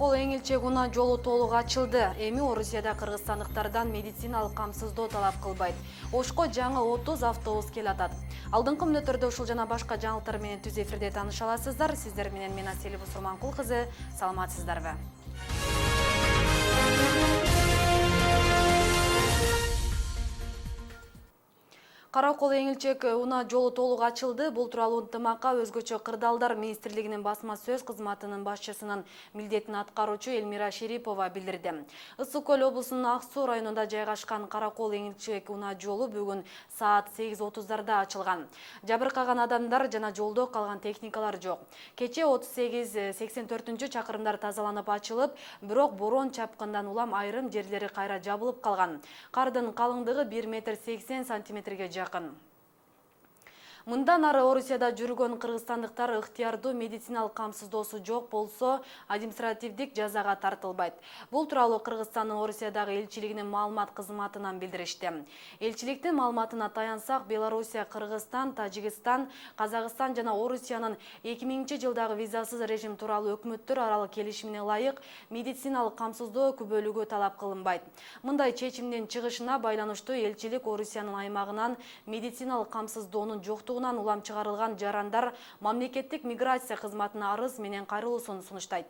Каракол Эңилчек унаа жолу толук ачылды. Эми Орусияда кыргызстандыктардан медициналык камсыздоо талап кылбайт. Ошко жаңы 30 автобус келатат. Алдыңкы мүнөттөрдө ушул жана башка жаңылыктар менен түз эфирде тааныша аласыздар. Сиздер менен мен Асель Бусурманкул кызы. Саламатсыздарбы? Каракол Эңилчек унаа жолу толук ачылды. Бул тууралуу ынтымакка өзгөчө кырдаалдар министрлигинин басма сөз кызматынын башчысынын милдетин аткаруучу Элмира Шерипова билдирди. Ысык Көл облусунун Ак Суу районунда жайгашкан Каракол Эңилчек унаа жолу бүгүн саат 8:30 ачылган. Жабыркаган адамдар жана жолдо калган техникалар жок. Кече 38-84 чакырымдар тазаланып ачылып, бирок борон чапкындан улам айрым жерлери кайра жабылып калган. Кардын калыңдыгы 1,80 сантиметрге жақын. Мындан ары Орусияда жүргөн кыргызстандыктар ыктыярдуу медициналык камсыздоосу жок болсо, административдик жазага тартылбайт. Бул тууралуу Кыргызстандын Орусиядагы элчилигинин маалымат кызматынан билдиришти. Элчиликтин маалыматына таянсак, Белоруссия, Кыргызстан, Тажикстан, Казакстан жана Орусиянын 2000-жылдагы визасыз режим тууралуу өкмөттөр аралык келишимине ылайык медициналык камсыздоо күбөлүгү талап кылынбайт. Мындай чечимдин чыгышына байланыштуу элчилик Орусиянын аймагынан медициналык камсыздоонун жоктугунан улам чыгарылган жарандар мамлекеттик миграция кызматына арыз менен кайрылуусун сунуштайт.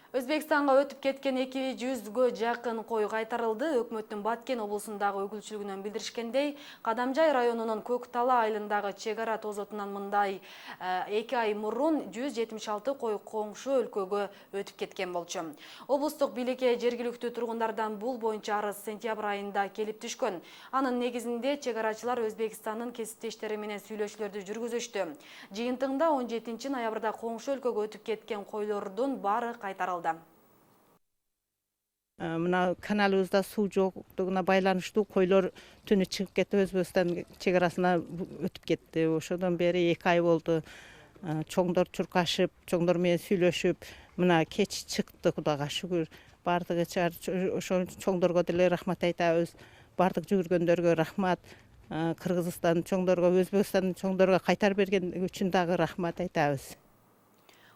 Өзбекстанга өтүп кеткен 200га жакын кой кайтарылды. Өкмөттүн Баткен облусундагы өкүлчүлүгүнөн билдиришкендей, Кадамжай районунун Көктала айылындагы чек ара тозотунан мындай 2 ай мурун 176 кой коңшу өлкөгө өтүп кеткен болчу. Облустук бийликке жергиликтүү тургундардан бул боюнча арыз сентябрь айында келип түшкөн. Анын негизинде чек арачылар Өзбекстандын кесиптештери менен сүйлөшүүлөрдү жүргүзүштү. Жыйынтыгында 17 ноябрда коңшу өлкөгө өтүп кеткен койлордун баары кайтарылды. Мына каналыбызда суу жоктугуна байланыштуу койлор түнү чыгып кетти, Өзбекстан чек арасына өтүп кетти. Ошодон бери 2 ай болду. Чоңдор чуркашып, чоңдор менен сүйлөшүп, мына кеч чыкты, Кудайга шүгүр. Бардыгы ошол чоңдорго деле рахмат айтабыз. Бардык жүгүргөндөргө рахмат. Кыргызстан чоңдорго, Өзбекстандын чоңдорго кайтарып берген үчүн дагы рахмат айтабыз.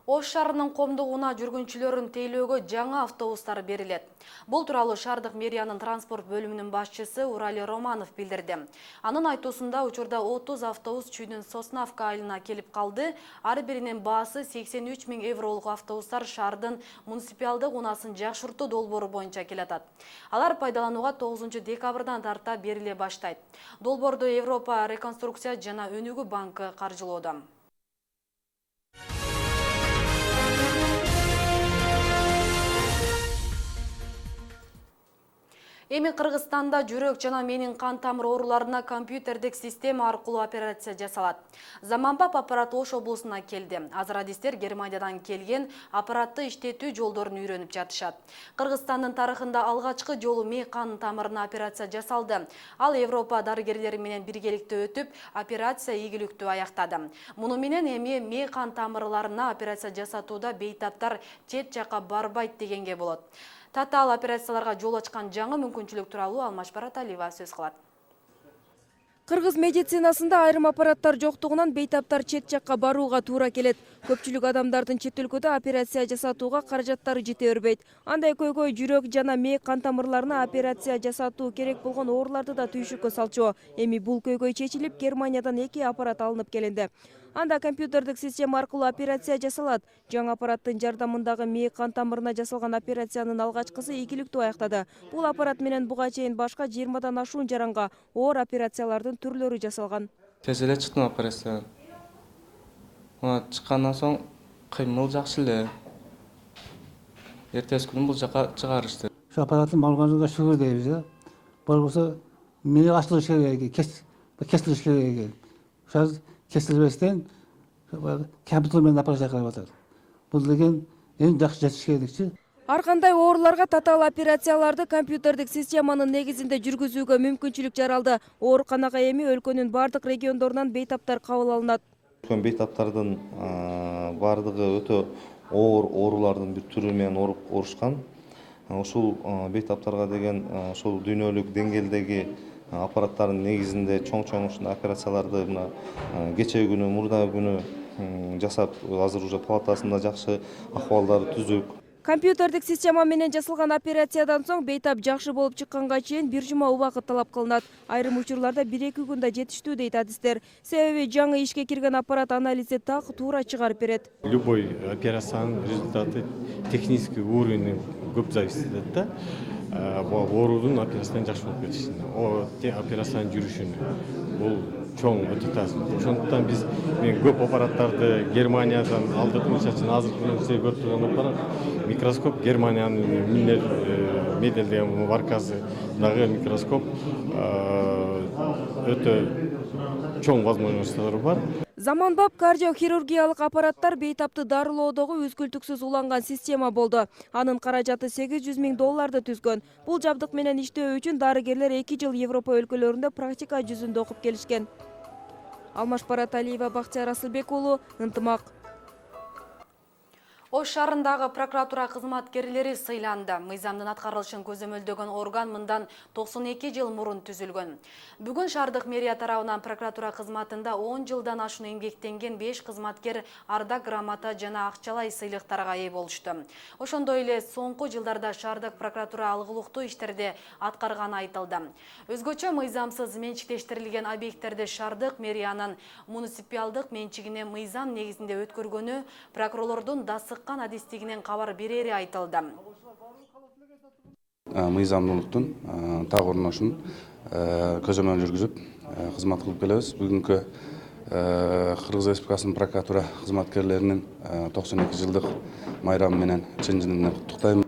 Ош шаарынын коомдугуна жүргүнчүлөрүн тейлөөгө жаңы автобустар берилет. Бул тууралуу шаардык мэриянын транспорт бөлүмүнүн башчысы Урали Романов билдирди. Анын айтуусунда учурда 30 автобус Чүйдүн Соснавка айылына келип калды. Ар биринин баасы 83 000 евролук автобустар шаардын муниципалдык унаасын жакшыртуу долбоору боюнча келатат. Алар пайдаланууга 9 декабрдан тарта бериле баштайт. Долбоорду Европа реконструкция жана өнүгүү банкы каржылоодо. Эми Кыргызстанда жүрөк жана менин кан тамыр ооруларына компьютердик система аркылуу операция жасалат. Заманбап аппарат Ош облусуна келди. Азырадистер Германиядан келген аппаратты иштетүү жолдорун үйрөнүп жатышат. Кыргызстандын тарыхында алгачкы жолу мээ кан тамырына операция жасалды. Ал Европа дарыгерлери менен биргеликте өтүп, операция ийгиликтүү аяктады. Муну менен эми мээ кан тамырларына операция жасатууда бейтаптар чет жакка барбайт дегенге болот. Татаал операцияларга жол ачкан жаңы мүмкүнчүлүк тууралуу Алмаш Бараталиева сөз кылат. Кыргыз медицинасында айрым аппараттар жоктугунан бейтаптар чет жакка барууга туура келет. Көпчүлүк адамдардын чет өлкөдө операция жасатууга каражаттары жете бербейт. Андай көйгөй жүрөк жана мээ кан тамырларына операция жасатуу керек болгон ооруларды да түйшүккө салчу. Эми бул көйгөй чечилип, Германиядан 2 аппарат алынып келинди. Анда компьютердик система аркылуу операция жасалат. Жаңы аппараттын жардамындагы мээ кан тамырына жасалган операциянын алгачкысы ийгиликтүү аяктады. Бул аппарат менен буга чейин башка 20дан ашуун жаранга оор операциялардын түрлөрү жасалган. Тез эле чыктым операциядан. Чыккандан соң кыймыл жакшы эле. Эртеси күнү бул жака чыгарышты. Şu аппараттын алганга шүгүр дейбиз да. Болбосо мээ ачылыш керек, кесилиш керек. Ошо кесилбестен компьютер менен операция кылып атат. Бул деген эң жакшы жетиш керекчи. Ар кандай ооруларга татаал операцияларды компьютердик системанын негизинде жүргүзүүгө мүмкүнчүлүк жаралды. Ооруканага эми өлкөнүн бардык региондорунан бейтаптар кабыл алынат. Бейтаптардын бардыгы өтө оор оорулардын бир түрү менен оорушкан. Ушул бейтаптарга деген ушул дүйнөлүк деңгээлдеги аппараттардын негизинде чоң операцияларды мына кечээ күнү, мурда күнү жасап, азыр уже палатасында жакшы акыбалдары түзүк. Компьютердик система менен жасалган операциядан соң бейтап жакшы болуп чыкканга чейин 1 жума убакыт талап кылынат. Айрым учурларда 1-2 күндө жетиштүү дейт адистер. Себеби жаңы ишке кирген аппарат анализди так туура чыгарып берет. Любой операциянын результаты технический уровень көп зависит этет да. Оорудун операциядан жакшы болуп кетишине, операциянын жүрүшүнө. Бул чоң өтө таасир. Ошондуктан биз көп аппараттарды Германиядан алдык. Мисалы үчүн азыркы сиз көрүп турган аппарат микроскоп Германиянын Миллер Медель деген маркасындагы микроскоп өтө чоң возможносттору бар. Заманбап кардиохирургиялык аппараттар бейтапты дарылоодогу үзгүлтүксүз уланган система болду. Анын каражаты $800 000 түзгөн. Бул жабдык менен иштөө үчүн дарыгерлер 2 жыл Европа өлкөлөрүндө практика жүзүндө окуп келишкен. Алмаш Параталиева, Бактияр Асылбек уулу, Ынтымак. Ош шаарындагы прокуратура кызматкерлери сыйланды. Мыйзамдын аткарылышын көзөмөлдөгөн орган мындан 92 жыл мурун түзүлгөн. Бүгүн шаардык мэрия тарабынан прокуратура кызматында 10 жылдан ашуун эмгектенген 5 кызматкер ардак грамота жана акчалай сыйлыктарга ээ болушту. Ошондой эле соңку жылдарда шаардык прокуратура алгылыктуу иштерди аткарганы айтылды. Өзгөчө мыйзамсыз менчиктештирилген объекттерди шаардык мэриянын муниципалдык менчигине мыйзам негизинде өткөргөнү прокурорлордун дасык адистигинен кабар берери айтылды. Мыйзамдуулуктун так орношун көзөмөл жүргүзүп кызмат кылып келебиз. Бүгүнкү Кыргыз Республикасынын прокуратура кызматкерлеринин 92 жылдык майрамы менен чын жынынан куттуктайм.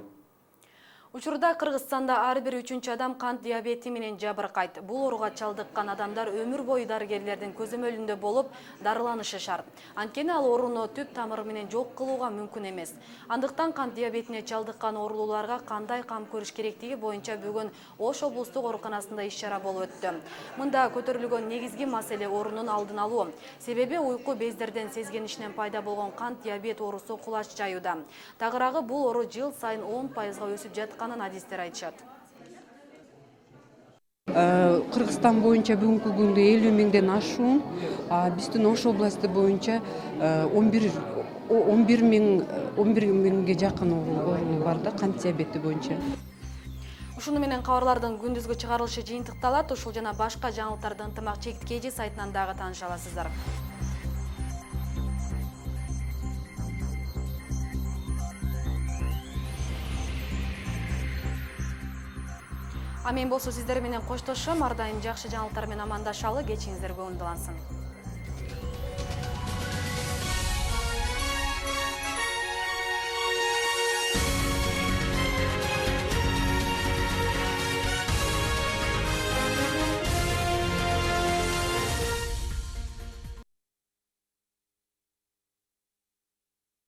Учурда Кыргызстанда ар бир 3-чү адам кант диабети менен жабыркайт. Бул ооруга чалдыккан адамдар өмүр бою дарыгерлердин көзөмөлүндө болуп, дарыланышы шарт. Анткени ал ооруну түп тамыры менен жок кылууга мүмкүн эмес. Андыктан кант диабетине чалдыккан оорулууларга кандай кам көрүш керектиги боюнча бүгүн Ош облустук ооруканасында иш-чара болуп өттү. Мында көтөрүлгөн негизги маселе оорунун алдын алуу. Себеби уйку бездерден сезгенишинен пайда болгон кант диабет оорусу кулач жаюуда. Тагыраагы бул оору жыл сайын 10%-га өсүп жаткан адистер айтышат. Кыргызстан боюнча бүгүнкү күндө 50 миңден ашуун, биздин Ош областы боюнча 11 миңге жакын оору бар да кант диабети боюнча. Ушуну менен кабарлардын күндүзгү чыгарылышы жыйынтыкталат. Ушул жана башка жаңылыктарды Ынтымак чекиткейи сайтынан дагы тааныша аласыздар. Мен болсо сиздер менен коштошом. Ар дайым жакшы жаңылыктар менен амандашалы. Кечиңиздер көңүлдүү алсын.